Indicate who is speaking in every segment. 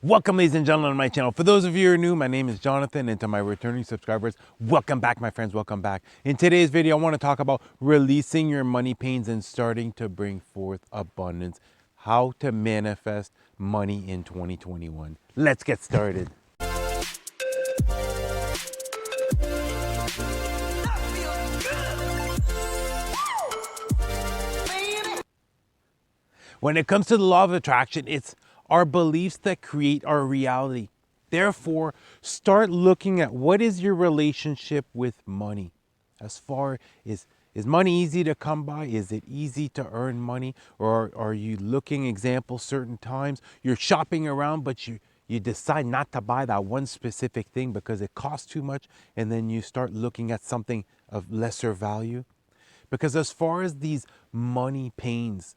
Speaker 1: Welcome, ladies and gentlemen, to my channel. For those of you who are new, my name is Jonathan, and to my returning subscribers, welcome back, my friends, welcome back. In today's video, I want to talk about releasing your money pains and starting to bring forth abundance, how to manifest money in 2021. Let's get started. When it comes to the law of attraction, it's our beliefs that create our reality. Therefore, start looking at what is your relationship with money. As far as, is money easy to come by? Is it easy to earn money? Or are you looking example certain times? You're shopping around, but you decide not to buy that one specific thing because it costs too much, and then you start looking at something of lesser value. Because as far as these money pains,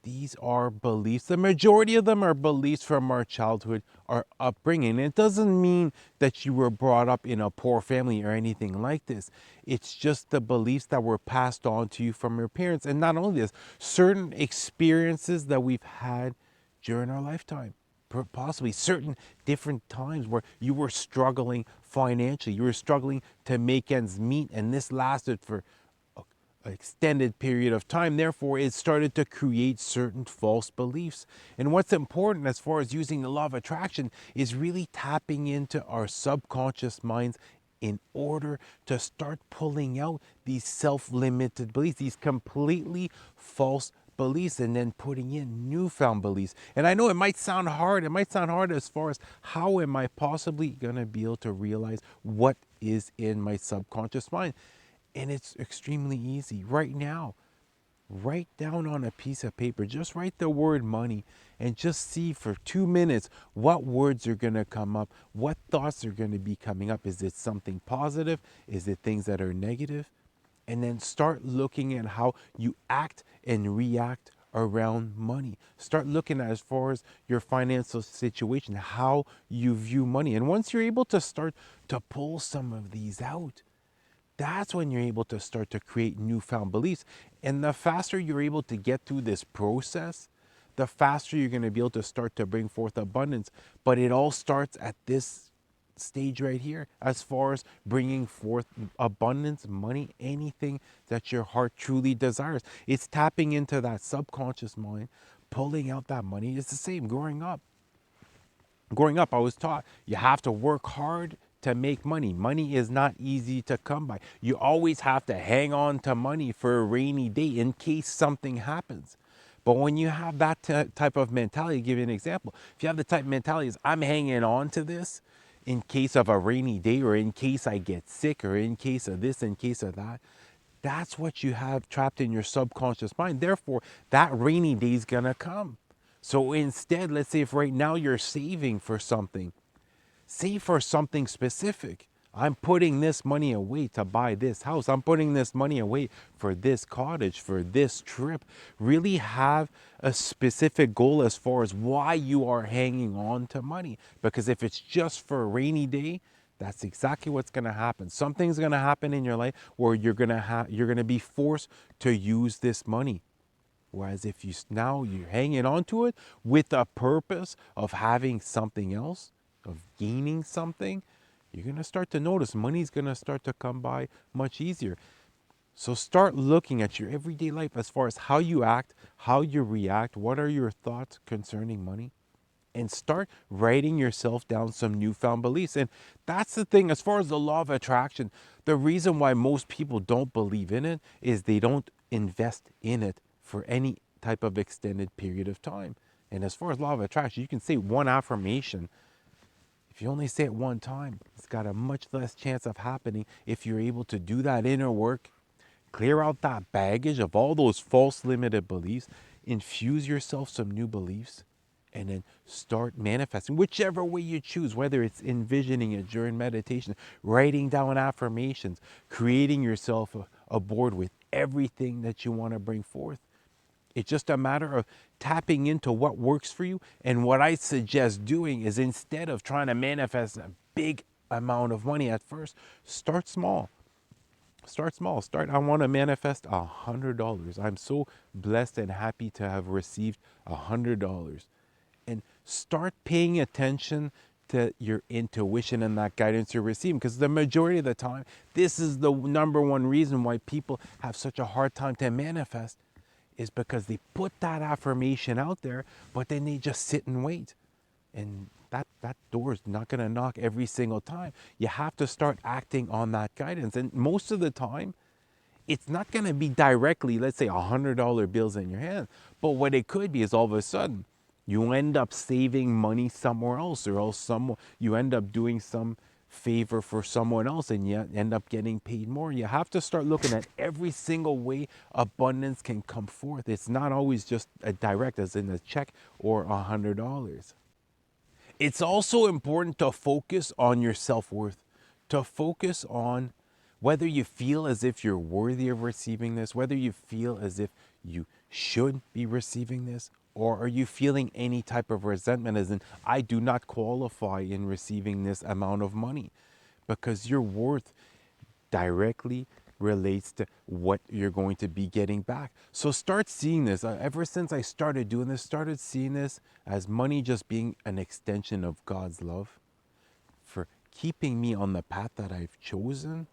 Speaker 1: these are beliefs. The majority of them are beliefs from our childhood, our upbringing. It doesn't mean that you were brought up in a poor family or anything like this. It's just the beliefs that were passed on to you from your parents. And not only this, certain experiences that we've had during our lifetime. Possibly certain different times where you were struggling financially, you were struggling to make ends meet, and this lasted for extended period of time. Therefore, it started to create certain false beliefs. And what's important as far as using the law of attraction is really tapping into our subconscious minds in order to start pulling out these self-limited beliefs, these completely false beliefs, and then putting in newfound beliefs. And I know it might sound hard. It might sound hard as far as how am I possibly going to be able to realize what is in my subconscious mind? And it's extremely easy. Right now, write down on a piece of paper, just write the word money and just see for 2 minutes what words are going to come up, what thoughts are going to be coming up. Is it something positive? Is it things that are negative? And then start looking at how you act and react around money. Start looking at as far as your financial situation, how you view money. And once you're able to start to pull some of these out, that's when you're able to start to create newfound beliefs. And the faster you're able to get through this process, the faster you're going to be able to start to bring forth abundance. But it all starts at this stage right here, as far as bringing forth abundance, money, anything that your heart truly desires. It's tapping into that subconscious mind, pulling out that money. It's the same growing up. Growing up, I was taught you have to work hard to make money. Money is not easy to come by. You always have to hang on to money for a rainy day in case something happens. But when you have that type of mentality, I'll give you an example. If you have the type of mentality is I'm hanging on to this in case of a rainy day, or in case I get sick, or in case of this, in case of that, that's what you have trapped in your subconscious mind. Therefore, that rainy day is gonna come. So instead, let's say if right now you're saving for something, save for something specific. I'm putting this money away to buy this house. I'm putting this money away for this cottage, for this trip. Really have a specific goal as far as why you are hanging on to money. Because if it's just for a rainy day, that's exactly what's going to happen. Something's going to happen in your life where you're going to be forced to use this money. Whereas if now you're hanging on to it with a purpose of having something else, of gaining something, you're going to start to notice money's going to start to come by much easier. So start looking at your everyday life as far as how you act, how you react, what are your thoughts concerning money, and start writing yourself down some newfound beliefs. And that's the thing, as far as the law of attraction, the reason why most people don't believe in it is they don't invest in it for any type of extended period of time. And as far as law of attraction, you can say one affirmation. If you only say it one time, it's got a much less chance of happening if you're able to do that inner work, clear out that baggage of all those false limited beliefs, infuse yourself some new beliefs, and then start manifesting whichever way you choose, whether it's envisioning it during meditation, writing down affirmations, creating yourself a board with everything that you want to bring forth. It's just a matter of tapping into what works for you. And what I suggest doing is, instead of trying to manifest a big amount of money at first, start small. Start small. I want to manifest $100. I'm so blessed and happy to have received $100. And start paying attention to your intuition and that guidance you're receiving, because the majority of the time, this is the number one reason why people have such a hard time to manifest, is because they put that affirmation out there, but then they just sit and wait. And that door is not going to knock every single time. You have to start acting on that guidance. And most of the time, it's not going to be directly, let's say, $100 bills in your hand. But what it could be is all of a sudden, you end up saving money somewhere else, or else you end up doing some favor for someone else and you end up getting paid more. You have to start looking at every single way abundance can come forth. It's not always just a direct, as in a check or $100. It's also important to focus on your self-worth, to focus on whether you feel as if you're worthy of receiving this, whether you feel as if you should be receiving this, or are you feeling any type of resentment, as in, I do not qualify in receiving this amount of money, because your worth directly relates to what you're going to be getting back. So start seeing this. Ever since I started doing this, started seeing this as money just being an extension of God's love for keeping me on the path that I've chosen.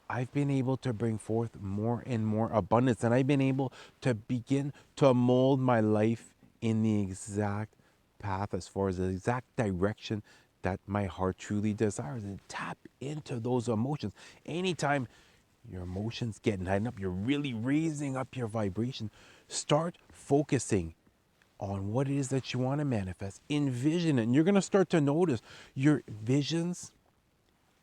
Speaker 1: I've been able to bring forth more and more abundance, and I've been able to begin to mold my life in the exact path, as far as the exact direction that my heart truly desires, and tap into those emotions. Anytime your emotions get heightened up, you're really raising up your vibration. Start focusing on what it is that you want to manifest. Envision it, and you're going to start to notice your visions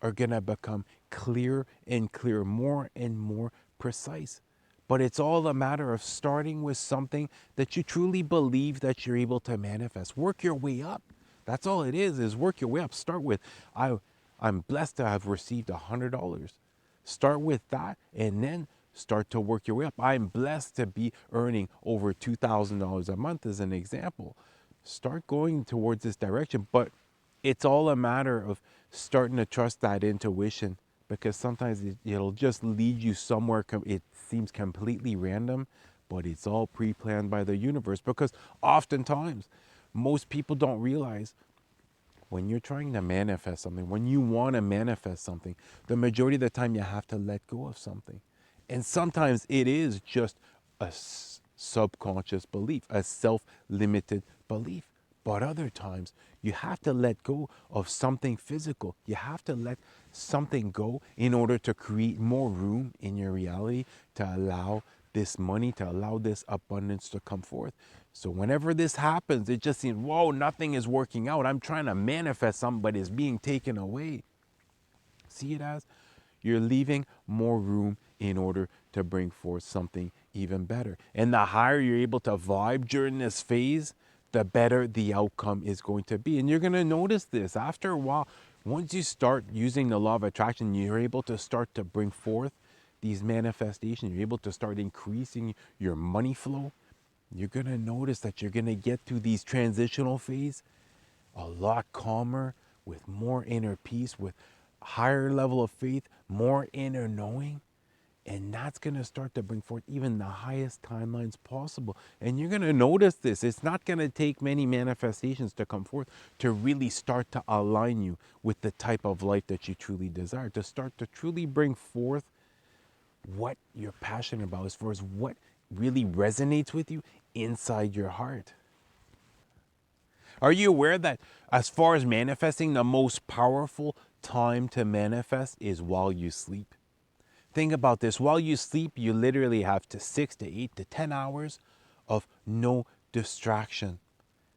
Speaker 1: are going to become clearer and clearer, more and more precise. But it's all a matter of starting with something that you truly believe that you're able to manifest. Work your way up. That's all it is work your way up. Start with, I'm blessed to have received $100. Start with that, and then start to work your way up. I'm blessed to be earning over $2,000 a month, as an example. Start going towards this direction, but it's all a matter of starting to trust that intuition, because sometimes it'll just lead you somewhere. It seems completely random, but it's all pre-planned by the universe, because oftentimes most people don't realize when you're trying to manifest something, when you want to manifest something, the majority of the time you have to let go of something. And sometimes it is just a subconscious belief, a self-limited belief. But other times you have to let go of something physical. You have to let something go in order to create more room in your reality, to allow this money, to allow this abundance to come forth. So whenever this happens, it just seems, whoa, nothing is working out. I'm trying to manifest something, but it's being taken away. See it as you're leaving more room in order to bring forth something even better. And the higher you're able to vibe during this phase, the better the outcome is going to be. And you're going to notice this after a while. Once you start using the law of attraction, you're able to start to bring forth these manifestations. You're able to start increasing your money flow. You're going to notice that you're going to get through these transitional phase a lot calmer, with more inner peace, with higher level of faith, more inner knowing. And that's going to start to bring forth even the highest timelines possible. And you're going to notice this. It's not going to take many manifestations to come forth to really start to align you with the type of life that you truly desire, to start to truly bring forth what you're passionate about, as far as what really resonates with you inside your heart. Are you aware that, as far as manifesting, the most powerful time to manifest is while you sleep? Think about this. While you sleep, you literally have 6 to 8 to 10 hours of no distraction.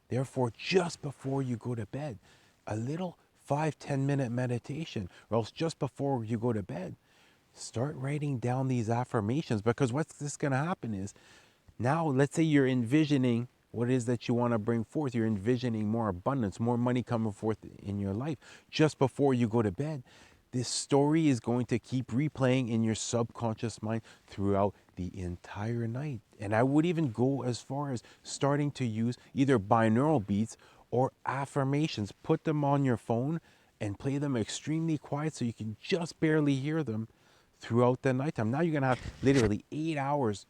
Speaker 1: Therefore, just before you go to bed, a little 5-10 minute meditation, or else just before you go to bed, start writing down these affirmations, because what's this going to happen is, now let's say you're envisioning what it is that you want to bring forth. You're envisioning more abundance, more money coming forth in your life. Just before you go to bed, this story is going to keep replaying in your subconscious mind throughout the entire night. And I would even go as far as starting to use either binaural beats or affirmations. Put them on your phone and play them extremely quiet so you can just barely hear them throughout the nighttime. Now you're going to have literally 8 hours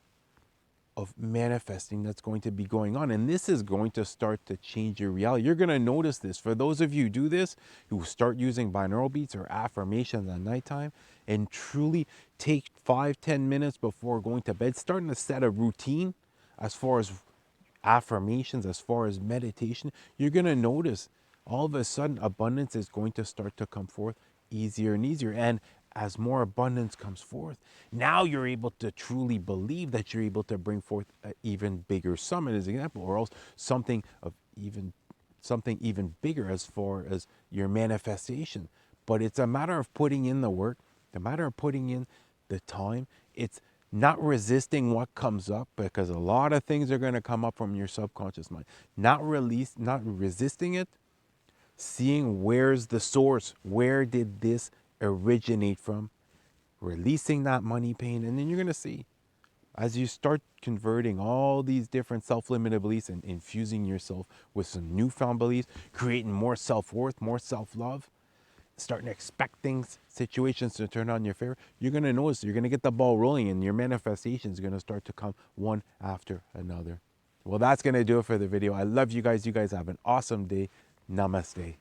Speaker 1: of manifesting that's going to be going on. And this is going to start to change your reality. You're going to notice this. For those of you who do this, who start using binaural beats or affirmations at nighttime, and truly take 5-10 minutes before going to bed, starting to set a routine as far as affirmations, as far as meditation, you're going to notice all of a sudden abundance is going to start to come forth easier and easier. And as more abundance comes forth, now you're able to truly believe that you're able to bring forth an even bigger sum, as an example, or else something even bigger as far as your manifestation. But it's a matter of putting in the work, the matter of putting in the time. It's not resisting what comes up, because a lot of things are going to come up from your subconscious mind. Not resisting it, seeing where's the source, where did this originate from, releasing that money pain, and then you're going to see as you start converting all these different self-limited beliefs and infusing yourself with some newfound beliefs, creating more self-worth, more self-love, starting to expect things, situations to turn on your favor, you're going to notice, you're going to get the ball rolling, and your manifestation is going to start to come one after another. Well, that's going to do it for the video. I love you guys. You guys have an awesome day. Namaste.